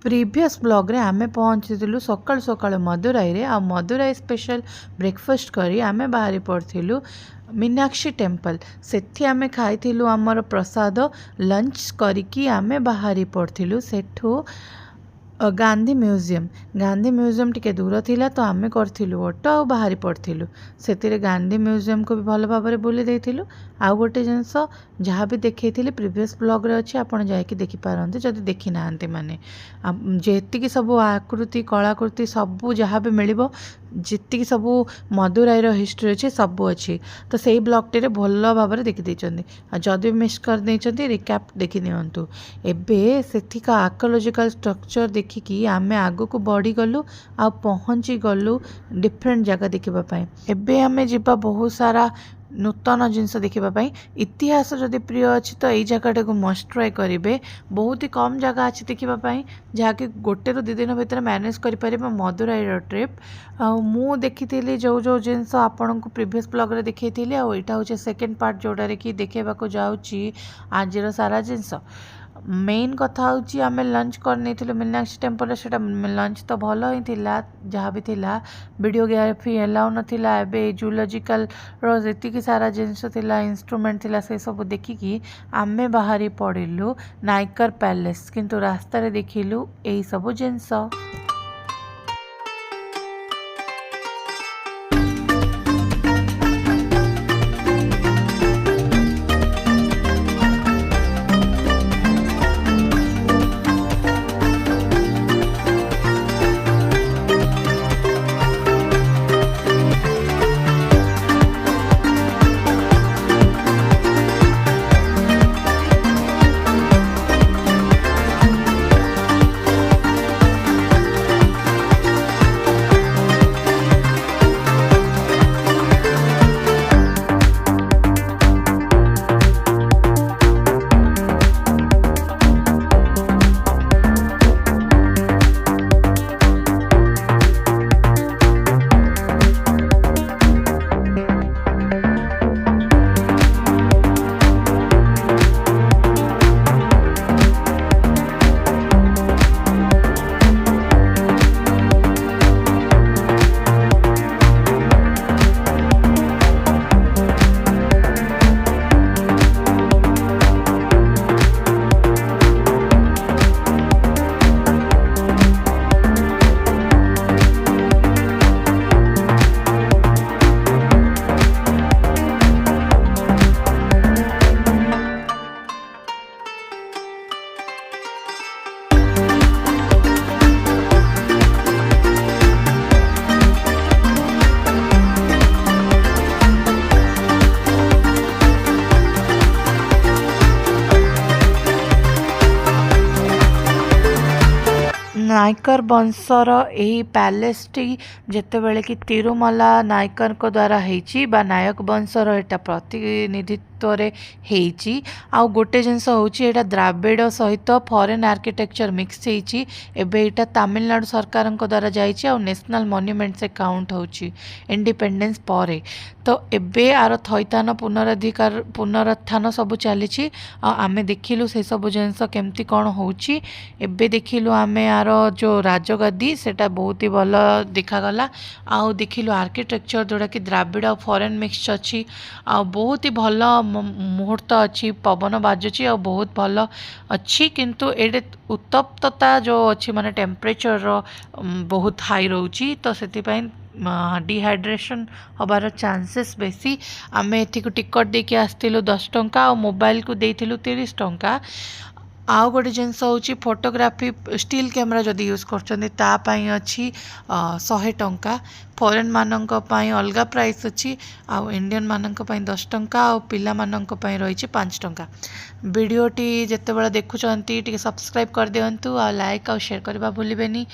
Previous blog रे आमे पहुँचीलु सकाल सकाल मदुराई रे आ मदुराई स्पेशल ब्रेकफास्ट करी आमे बाहरी पड़थिलु मीनाक्षी टेम्पल सेठी आमे खाइथिलु हमर प्रसाद लंच करिकी आमे बाहरी पड़थिलु सेठू गांधी म्यूजियम टिके दूर थिला तो आमे करथिलु ऑटो आ बाहरी पड़थिलु सेतिरे गांधी म्यूजियम को भी भल भाबरे बुली देथिलु आ गोटे जिनस जहाँ भी देखैथिले प्रीवियस ब्लॉग रे अछि आपण जायकी देखि पारंते जदि देखि नाहंते माने जेतिकी सब आकृति कलाकृति सब जहाँ भी मिलिबो जेतिकी सब मदुराई रो हिस्ट्री अछि सब अछि तो सेही ब्लॉग टे रे भल भाबरे देखि दैचंदी आ जदि मिस कर दैचंदी रिकैप देखि नियंतु एबे सेथिका आर्कियोलॉजिकल स्ट्रक्चर देखिकी आमे आगो को बढ़ी गलु आ पहुँची गलु डिफरेंट जगह देखिबा पई एबे आमे जिबा बहुत सारा नूतन जिनस देखा इतिहास जदि प्रिय अच्छी तो यही जगह को मस्ट ट्राए करेंगे बहुत ही कम जगह अच्छी देखापी जहाँकि गोटे रु 2 दिन भितर मैनेज करें मदुराई ट्रिप मु देखी जो जो जिनस आपण को प्रीवियस ब्लॉग रे देखी यहाँ हूँ सेकेंड पार्ट जोड़े कि देखा जाऊँगी आज सारा जिनस मेन कथा हूँ आम लंच कर मीनाक्षी टेम्पल से लंच तो भल ही थिला जहाँ भी थिला वीडियोग्राफी एलाउ नाला एबे जूलॉजिकल जी सारा जिनस थिला इंस्ट्रूमेंट थिला से सब देखिकी आमे बाहरी पड़िलु नाइकर पैलेस किंतु रास्ता रे देखिलु यही सब जिनस। नायकर वंशर यही पैलेस टी जेतेबेले कि तिरुमला नायकर को द्वारा हेची बा नायक वंशर एटा प्रतिनिधित्व रे हेची आ गोटे जिनस होची एटा द्राविड़ सहित फॉरेन आर्किटेक्चर मिक्स हेची एबे एटा तमिलनाडु सरकार को द्वारा जाइची आ नेशनल मॉन्यूमेंट से काउंट होची इंडिपेंडेंस परे तो एबे आर थैतान पुनरुत्थान सब चली आमे देखिलु से सब जिनस केमती कौन होची एबे देखिलु आमे आर जो राजगद्दी सेटा बहुत ही भल देखागला आउ देखिलु आर्किटेक्चर जोड़ा कि द्राविड़ और फॉरेन मिक्स अच्छी आ बहुत ही भल मुहूर्त अच्छी पवन बाजुची और बहुत भल अच्छी किंतु एडे उत्तप्तता जो अच्छी माने टेम्परेचर बहुत हाई रोची तो सेतिपई डिहाइड्रेशन हबार चांसेस बेसी आमे एथि को टिकट देके आस्तिलु 10 टंका और मोबाइल को देइथिलु 30 टंका आउ गोटे जिनस होची फोटोग्राफी स्टिल कैमरा जदि यूज करछन्ती ता पई अछि 100 टंका फॉरेन मानक पई अलगा प्राइस अछि आउ इंडियन मानक पई 10 टंका आउ पिला मानक पई रहिछि 5 टंका वीडियोटी जेतेबेला देखुछन्ती टिके सब्सक्राइब कर दियंतु आ लाइक आ शेयर करबा भूलिबेनी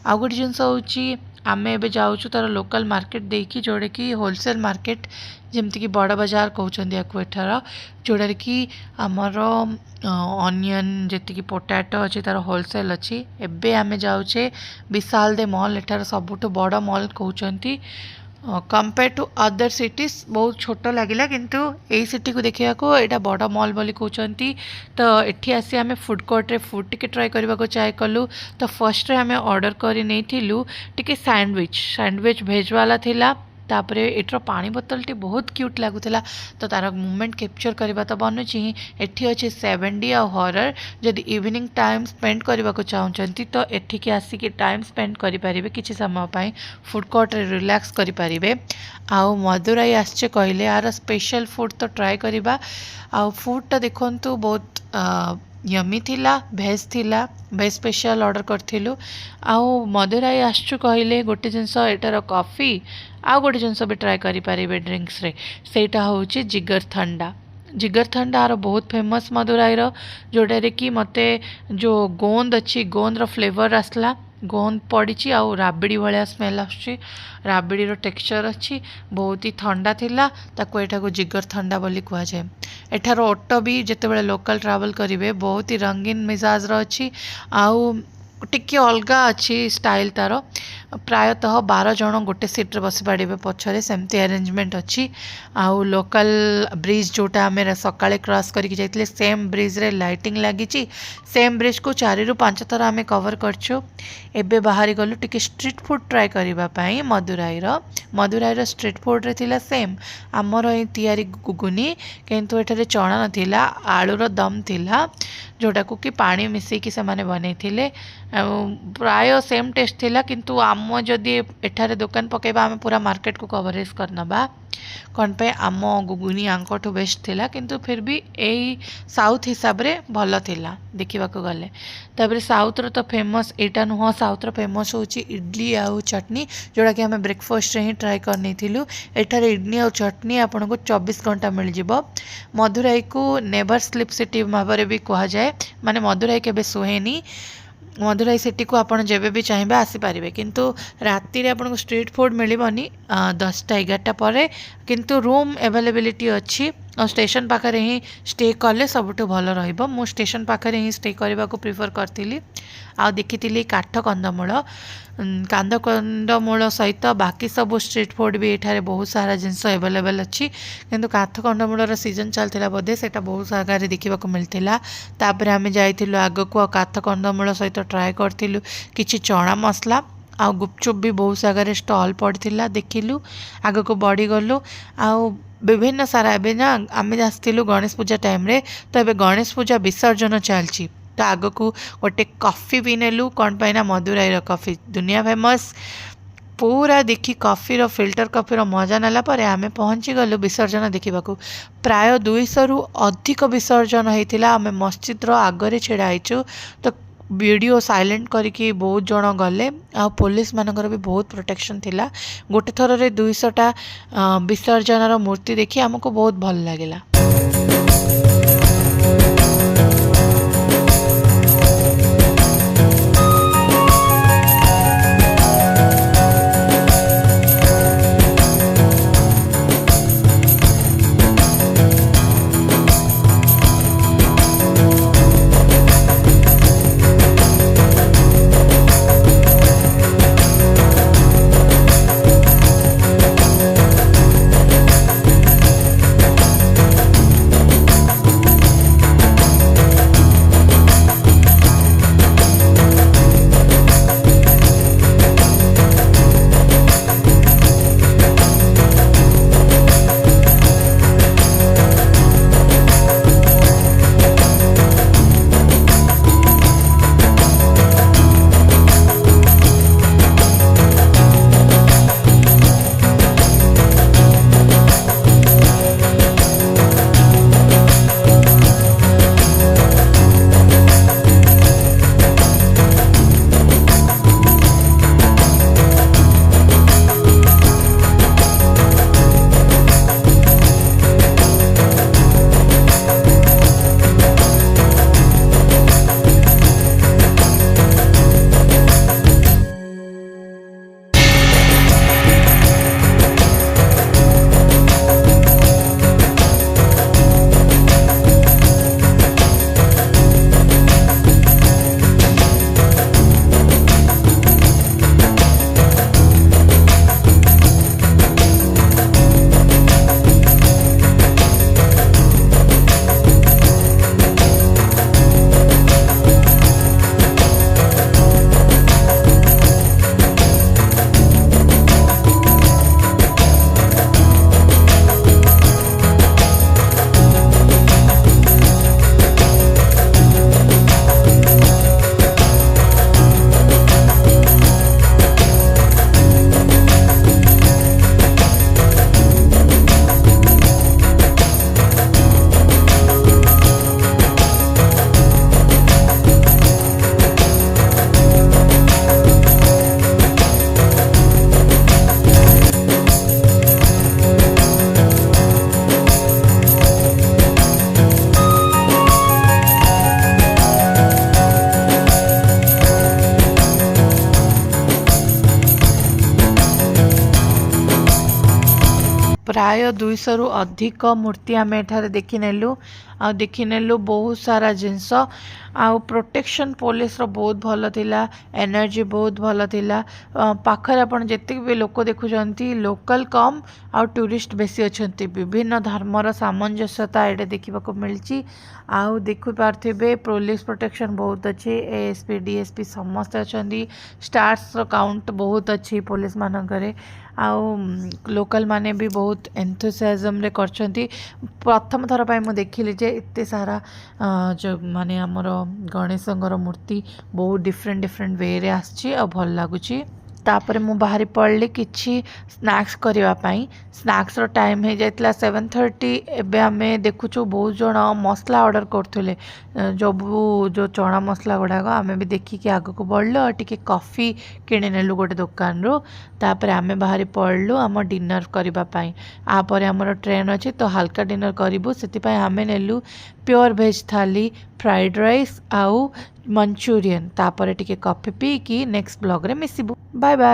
आउ गोटे जिनस होची आमे एबे जाउछु तार लोकल मार्केट देखी जोड़े कि होलसेल मार्केट जमती कि बड़ बाजार कहउछन्ती याकु एठार जोड़े कि हमर ऑनियन जेति कि पोटैटो अछि तार होलसेल अछि एबे आमे जाउछे विशाल दे मॉल एठार सबुठु बड़ मॉल कहउछन्ती कंपेयर टू अदर सिटीज बहुत छोट लगिला किंतु यही सिटी को देखा यहाँ बड़ मॉल बोली कहते। तो एठी आसी आम फूड कोर्ट रे फूड टिके ट्राए करने को ट्राए कलु। तो फर्स्ट रे आम ऑर्डर कर नहीं टिके सैंडविच भेज वाला थिला। तापर एटर पानी बोतल टी बहुत क्यूट लगुला। तो तार मूवमेंट कैप्चर करवा तो बनूची ही। एठी अच्छे 7D आ हॉरर जदि इवनिंग टाइम स्पेंड करने को चाहते तो एठिकी आसिक टाइम स्पेंड करेंगे किसी समय पाई फूड कोर्ट रे रिलैक्स करेंगे। आउ मदुराई आसचे कहले यार स्पेशल फूड तो ट्राए करवा। आउ फूडटा देखु बहुत यमी थिला भेज थिला भेज स्पेशल ऑर्डर करथिलु। आउ मदुराई आसचु कहले गोटे जिनस एटार कॉफी आउ गोटे जिनस भी ट्राए करेंगे ड्रिंक्स रे सेटा होची जिगर ठंडा आर बहुत फेमस मदुराई जोड़े कि मते जो गोंद अच्छी गोंद रो फ्लेवर आसला गोंद पड़ी आउ राबिड़ी भाया स्मेल आसुची राबिड़ी टेक्सचर अच्छी बहुत ही ठंडा थिला ताको एठा को जिगर ठंडा बोली कह जाए। एठार ऑटो भी जिते लोकल ट्रावल करेंगे बहुत ही रंगीन मिजाज अच्छी आउ टिके अलगा अच्छी स्टाइल तार प्रायतः 12 जन गोटे सीट्रे बस पारे पछरे सेमती अरेंजमेंट अच्छी। आउ लोकल ब्रिज जोटा आम सकाळे क्रॉस करके जाइए सेम ब्रिज रे लाइटिंग लगी सेम ब्रिज को 4 ରୁ 5 थर आम कवर करछु। एबे बाहरी गलु टिके स्ट्रीट फूड ट्राए करने मदुराई स्ट्रीट फूड रे थिला सेम आमर तैयारी गुगुनी किंतु एठारे चना नथिला आलूर दम थिला जोटा को कि पानी मिसेकी से माने बने प्राय सेम टेस्ट थिला किंतु आम जदि एठारे दुकान पकेबा आम पूरा मार्केट को कवरेज करनबा कौन पे आम गुगुनी आंकठू बेस्ट थिला किंतु फिर भी यही साउथ हिसाब रे भल थिला देखा गले। तापर साउथ रो तो फेमस एटा नुह साउथ रो फेमस होची इडली आउ चटनी जोड़ा कि आम ब्रेकफास्ट रे ही ट्राए करनी थिलु। एठारे इडली आउ चटनी आपन को 24 घंटा मिल जिवो। मदुराई को नेवर स्लीप सिटी भाव भी कह जाए माने मदुराई केबे सुहेनी। मदुराई सिटी को आपड़ जब भी चाहिए आसीपारे किंतु राति रे आपको स्ट्रीट फूड मिलबनी 10टा 11टा पर किंतु रूम अवेलेबिलिटी अच्छी और स्टेशन पाखे ही स्टे कले सबुठ भल रहिबो। मु स्टेशन पाखे ही स्टे करने को प्रिफर करती आ देखी काठ कंदमूल सहित बाकी सब स्ट्रीट फूड भी एठारे बहुत सारा जिनस अवेलेबल अच्छी किंतु काठ कंदमूलर सीजन चलता बोधे से बहुत जगह देखा मिलता। तापर आम जाइलु आग को काठ कंदमूल सहित ट्राए करूँ किसी चना मसला आ गुपचुप भी बहुत जगह स्टॉल पड़ता देखिलु आग को बढ़ी गलु आउ विभिन्न सारा एवं ना आम आसलु गणेश पूजा टाइम रे। तो ये गणेश पूजा विसर्जन चलती तो आग को गोटे कॉफी भी नेलु कौन पाइना मदुराई कॉफी दुनिया फेमस पूरा देखी कॉफी रो फिल्टर कॉफी रो मजा नाला पर आमे पहुँची गलु विसर्जन देखा प्राय 200 ରୁ अधिक विसर्जन होता। आम मस्जिद रो आगरे छिड़ा होइछु तो वीडियो साइलेंट करके बहुत जन गले आ पुलिस मानकर भी बहुत प्रोटेक्शन थिला। गोटे थर रे 200टा विसर्जन रो मूर्ति देखी आमको बहुत भल लगिला। प्राय 200 रु अधिक मूर्ति आम एठारे देखिनेलु आ देखिनेलु बहुत सारा जिनस आउ प्रोटेक्शन पुलिस रो बहुत भल थिला एनर्जी बहुत भल थिला पाखरे आपण जेतिक भी लोक देखुचंती लोकल कम आउ टूरिस्ट बेसी अछंती विभिन्न धर्मर सामंजस्यता एटे देखिबा को मिलची आउ देखु पार्थिबे पुलिस प्रोटेक्शन बहुत अच्छी एएसपी डीएसपी समस्त अछंती स्टार्स रो काउंट बहुत अच्छी पुलिस मानकरे आउ लोकल माने भी बहुत एंथुसियाजम रे करछंती प्रथम थर पाई मु देखिली जे एते सारा जो माने हमर गणेशंकर मूर्ति बहुत डिफरेंट डिफरेंट वे रे आछी आ भल लागुची तापर मु बाहरी पड़ली किछि स्नैक्स करिवा पाई स्नैक्स रो टाइम हे जाइतला 7:30 एबे आमे देखुछु बहुत जण मसला ऑर्डर करथुले जो चना मसला गुड़ाक आमे भी देखिकी आग को बढ़लु और टिके कॉफी किणी नेलु गोटे दुकान रो तापर आमे बाहरी पड़लु आम डिनर करिवा पाई आपर हमर ट्रेन अछि तो हल्का डिनर करिबु सेति पाई आमे नेलु प्योर वेज थाली फ्राइड राइस आउ मंचूरियन तापर टिके कॉफी पी की नेक्स्ट ब्लॉग रे मिसिबु बाय बाय।